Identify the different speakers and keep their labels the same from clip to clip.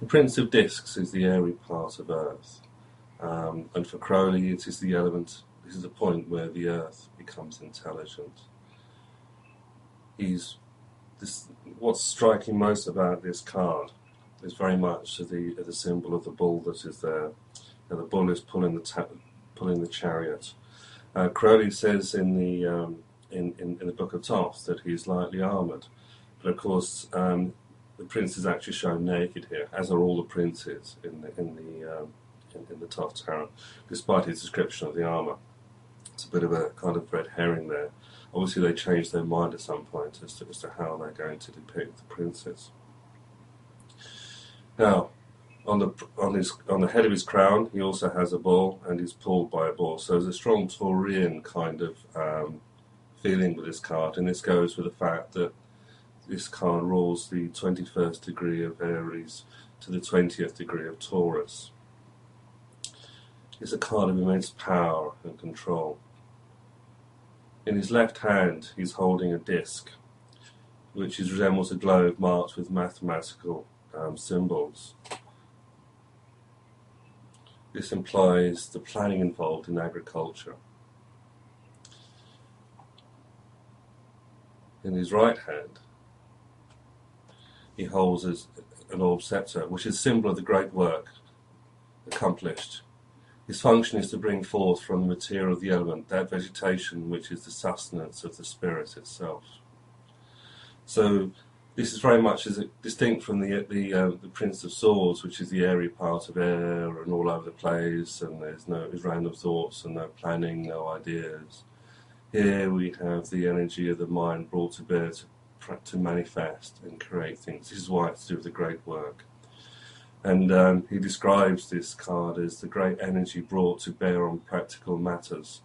Speaker 1: The Prince of Discs is the airy part of Earth, and for Crowley it is the element, this is a point where the Earth becomes intelligent. What's striking most about this card is very much the symbol of the bull that is there. Now, the bull is pulling the chariot. Crowley says in the Book of Thoth that he's lightly armoured, but of course the prince is actually shown naked here, as are all the princes in the Thoth Tarot, despite his description of the armour. It's a bit of a kind of red herring there. Obviously, they change their mind at some point as to how they're going to depict the princes. Now, on the head of his crown, he also has a bull, and he's pulled by a bull. So there's a strong Taurian kind of feeling with this card, and this goes with the fact that this card rules the 21st degree of Aries to the 20th degree of Taurus. It's a card of immense power and control. In his left hand, he's holding a disc, which resembles a globe marked with mathematical symbols. This implies the planning involved in agriculture. In his right hand, he holds an orb scepter, which is a symbol of the great work accomplished. His function is to bring forth from the material of the element that vegetation which is the sustenance of the spirit itself. So this is very much distinct from the Prince of Swords, which is the airy part of air and all over the place, and there's random thoughts and no planning, no ideas. Here we have the energy of the mind brought to bear to manifest and create things. This is why it's to do with the great work. And he describes this card as the great energy brought to bear on practical matters.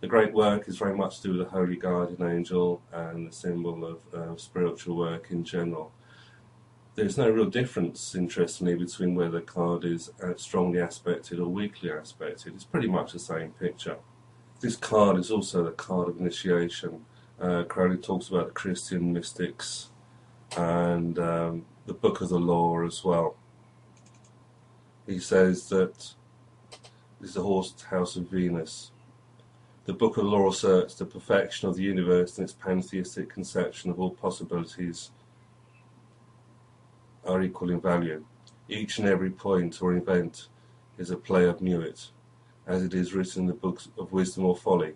Speaker 1: The great work is very much to do with the holy guardian angel and the symbol of spiritual work in general. There's no real difference, interestingly, between whether the card is strongly aspected or weakly aspected. It's pretty much the same picture. This card is also the card of initiation. Crowley talks about the Christian mystics and the Book of the Law as well. He says that this is the horse house of Venus. The Book of the Law asserts the perfection of the universe and its pantheistic conception of all possibilities are equal in value. Each and every point or event is a play of Nuit, as it is written in the books of wisdom or folly.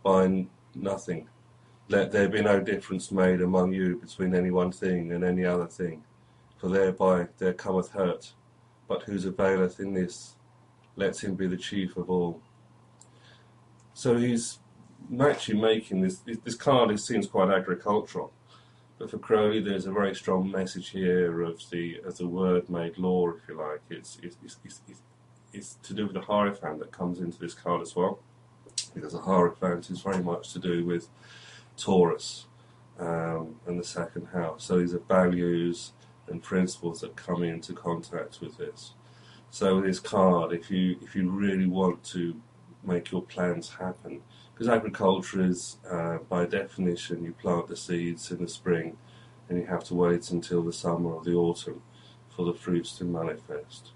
Speaker 1: By nothing, let there be no difference made among you between any one thing and any other thing, for thereby there cometh hurt. But whoso availeth in this, let him be the chief of all. So he's actually making this card seems quite agricultural, but for Crowley there's a very strong message here of the word made law, if you like. It's to do with the Hierophant that comes into this card as well, because the Hierophant is very much to do with Taurus and the second house. So these are values and principles that come into contact with this. So with this card, if you really want to make your plans happen, because agriculture is, by definition, you plant the seeds in the spring and you have to wait until the summer or the autumn for the fruits to manifest.